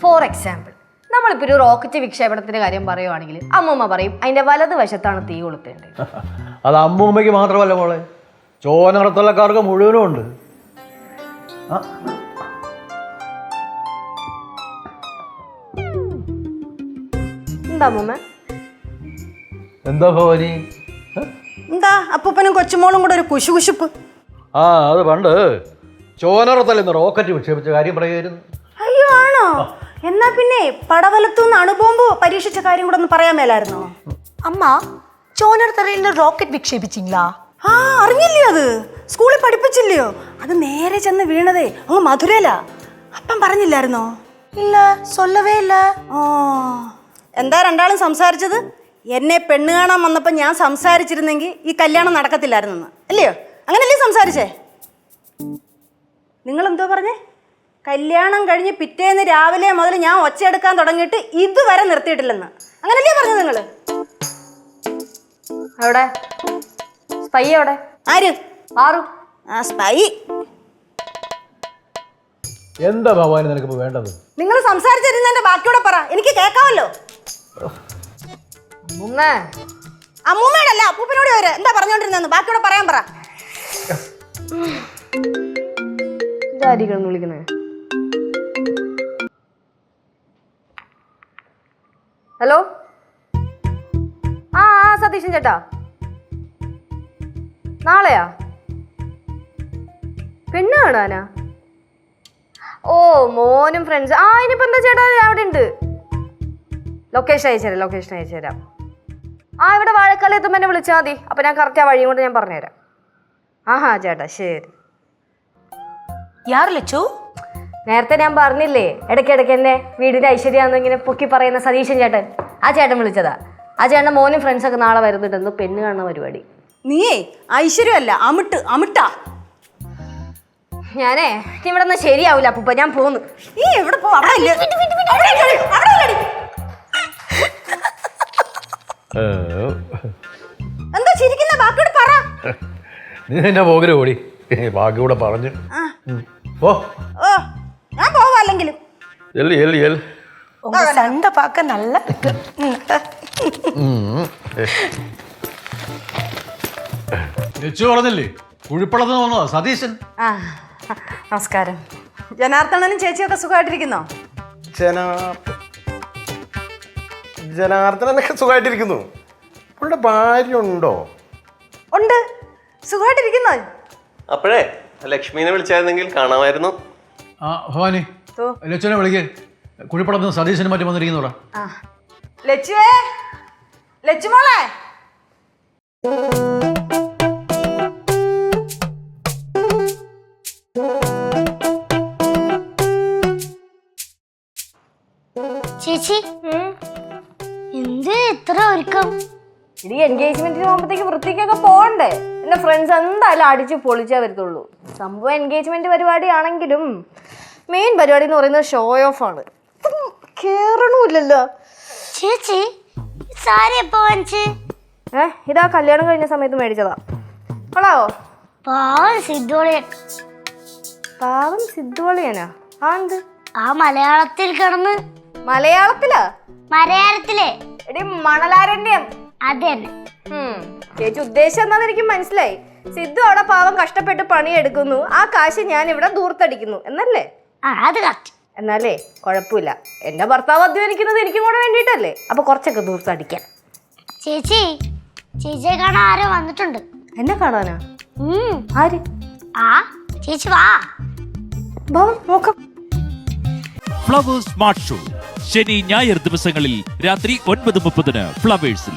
For example നമ്മളിപ്പോൾ ഒരു rocket വിക്ഷേപണത്തിന്റെ കാര്യം പറയുവാണെങ്കിൽ അമ്മൂമ്മ പറയും അതിന്റെ വലതുവശത്താണ് തീ കൊളുത്തേണ്ടത്. അത് അമ്മൂമ്മയ്ക്ക് മാത്രമല്ല മോളെ, ചോനറത്തലക്കാർക്ക് മുഴുവനും ഉണ്ട്. എന്താ അമ്മൂമ്മ? എന്താ ഭവാനി? എന്താ അപ്പൂപ്പനും കൊച്ചുമോളും കൂടെ ഒരു കുശുകുശുപ്പ്? അത് പണ്ട് ചോനറത്തലെന്ന് റോക്കറ്റ് വിക്ഷേപിച്ച കാര്യം പറയുമായിരുന്നു. അയ്യോ ആണോ? എന്നാ പിന്നെ പടവലത്തുനിന്ന് അണുബോംബ് പരീക്ഷിച്ച കാര്യം കൂടെ ഒന്ന് പറയാൻ മേലായിരുന്നോ? അമ്മ ചോനർത്തറയിൽ റോക്കറ്റ് വിക്ഷേപിച്ചിங்களா? ആ അറിഞ്ഞില്ലയോ? അത് സ്കൂളിൽ പഠിപ്പിച്ചില്ലയോ? അത് നേരെ ചെന്ന് വീണതേ അങ്ങ് മധുരയിലാ. അപ്പം പറഞ്ഞില്ലായിരുന്നോ? ഇല്ല, சொல்லவே இல்ல. ഓ എന്താ രണ്ടാളും സംസാരിച്ചത്? എന്നെ പെണ്ണ് കാണാൻ വന്നപ്പോൾ ഞാൻ സംസാരിച്ചിരുന്നെങ്കിൽ ഈ കല്യാണം നടക്കത്തില്ലായിരുന്നെന്ന് അല്ലയോ? അങ്ങനല്ലേ സംസാരിച്ചേ? നിങ്ങളെന്തോ പറഞ്ഞേ? കല്യാണം കഴിഞ്ഞ് പിറ്റേന്ന് രാവിലെ മുതൽ ഞാൻ ഒച്ചയെടുക്കാൻ തുടങ്ങിയിട്ട് ഇതുവരെ നിർത്തിയിട്ടില്ലെന്ന് അങ്ങനല്ലേ പറഞ്ഞത് നിങ്ങൾ? എവിടെ സ്പൈ? എവിടെ? ആര്? ആറു. ആ സ്പൈ. എന്താ ഭവാനി നിനക്കിപ്പോ വേണ്ടത്? നിങ്ങൾ സംസാരിച്ചിരുന്നതിന്റെ ബാക്കിയോടെ പറ, എനിക്ക് കേൾക്കാമല്ലോ. അമ്മൂമ്മയോടല്ല അപ്പൂപ്പനോട് വരെ എന്താ പറഞ്ഞോണ്ടിരുന്നെന്ന് ബാക്കിയോടെ പറയാൻ പറ. വിളിക്കുന്നേ ഹലോ. ആ സതീശൻ ചേട്ടാ, നാളെയാ പെണ്ണ് കാണാനാ? ഓ മോനും ഫ്രണ്ട്സ്. ഇനിയിപ്പോ എന്താ ചേട്ടാ, അവിടെ ഉണ്ട്. ലൊക്കേഷൻ അയച്ചുതരാം. ഇവിടെ വാഴക്കാലം എത്തുമ്പോൾ എന്നെ വിളിച്ചാൽ മതി. അപ്പൊ ഞാൻ കറക്റ്റ് ആ വഴിയും കൊണ്ട് ഞാൻ പറഞ്ഞുതരാം. ചേട്ടാ ശരി. யார் லட்சு? നേരത്തെ ഞാൻ പറഞ്ഞില്ലേ, ഇടയ്ക്കിടയ്ക്ക് എന്നെ വീടിന്റെ ഐശ്വര്യാന്ന് ഇങ്ങനെ പൊക്കി പറയുന്ന സതീശൻ ചേട്ടൻ. ആ ചേട്ടൻ വിളിച്ചതാ. ആ ചേട്ടൻ്റെ മോനും ഫ്രണ്ട്സൊക്കെ നാളെ വരുന്നുണ്ടെന്ന് പെണ്ണ് കാണുന്ന പരിപാടി. നീയേ ഐശ്വര്യമല്ല, അമിട്ടാ. ഞാനേ ഇവിടെ നിന്ന് ശരിയാവൂല അപ്പൂപ്പ, ഞാൻ പോന്നു. നീ എവിടെ പോ? എന്താ ചിരിക്കുന്ന? ബാക്കിയോട് പറ. നീ എന്നെ പോകരു ഓടി, ബാക്കിയൂടെ പറഞ്ഞു. ഓ ഞാൻ പോവാ അല്ലെങ്കിലും. உங்க சண்டை பார்க்க நல்லா இருக்கு. പറഞ്ഞില്ലേ കുഴിപ്പള്ളത്ത് വന്നതാ സതീശൻ. നമസ്കാരം. ജനാർദ്ദനനും ചേച്ചിയൊക്കെ സുഖമായിട്ടിരിക്കുന്നോ? ജനാർദ്ദനൊക്കെ സുഖമായിട്ടിരിക്കുന്നു. അവളുടെ ഭാര്യ ഉണ്ടോ? ഉണ്ട്, സുഖമായിട്ടിരിക്കുന്നോ? അപ്പോഴേ ലക്ഷ്മീനെ വിളിച്ചായിരുന്നെങ്കിൽ കാണാമായിരുന്നു. ഭവാനി ലച്ചുനെ വിളിക്കേ. കുഴിപ്പള്ളത്ത് സതീശന് മറ്റും വന്നിരിക്കുന്നോടാ. ലച്ചുമോളെ ചേച്ചി എന്ത് ഇത്ര ഒരുക്കം? ഇനി എൻഗേജ്മെന്റിന് പോകുമ്പോഴത്തേക്ക് വൃത്തിക്കൊക്കെ പോകണ്ടേ? എന്റെ ഫ്രണ്ട്സ് എന്തായാലും അടിച്ച് പൊളിച്ചാൽ വരത്തുള്ളൂ. സംഭവം എൻഗേജ്മെന്റ് പരിപാടി ആണെങ്കിലും മെയിൻ പരിപാടി എന്ന് പറയുന്നത് ഷോ ഓഫ് ആണ്. കേറണമില്ലല്ലോ. ചേച്ചി സാരി എപ്പോ വാങ്ങിച്ച്? ഇതാ കല്യാണം കഴിഞ്ഞ സമയത്ത് മേടിച്ചതാ. കൊള്ളാവോ? പാവം സിദ്ധോളിയൻ. പാവം സിദ്ധോളിയനാ? എന്ത്? ആ മലയാളത്തിൽ കിടന്ന്. മലയാളത്തിലാ? മലയാളത്തിലെ എടി മണലാരണ്യം. അത് തന്നെ. ചേച്ചി ഉദ്ദേശം എന്താന്ന് എനിക്ക് മനസ്സിലായി. സിദ്ധു അവിടെ പാവം കഷ്ടപ്പെട്ട് പണിയെടുക്കുന്നു, ആ കാശ് ഞാൻ ഇവിടെ ദൂർത്തടിക്കുന്നു എന്നല്ലേ? അത് കറക്റ്റ്. എന്നാലേ കുഴപ്പമില്ല, എന്റെ ഭർത്താവ് അധ്വാനിക്കുന്നത് എനിക്കും കൂടെ വേണ്ടിയിട്ടല്ലേ. അപ്പൊ കുറച്ചൊക്കെ ദൂർത്തടിക്കാം. ചേച്ചിയെ കാണാൻ ആരോ വന്നിട്ടുണ്ട്. എന്നെ കാണാനാ? ആര്? ചേച്ചി വാ നോക്കാം. ഫ്ലവേഴ്സ് സ്മാർട്ട് ഷോ ശനി ഞായർ ദിവസങ്ങളിൽ രാത്രി 9:30 ഫ്ലവേഴ്സിൽ.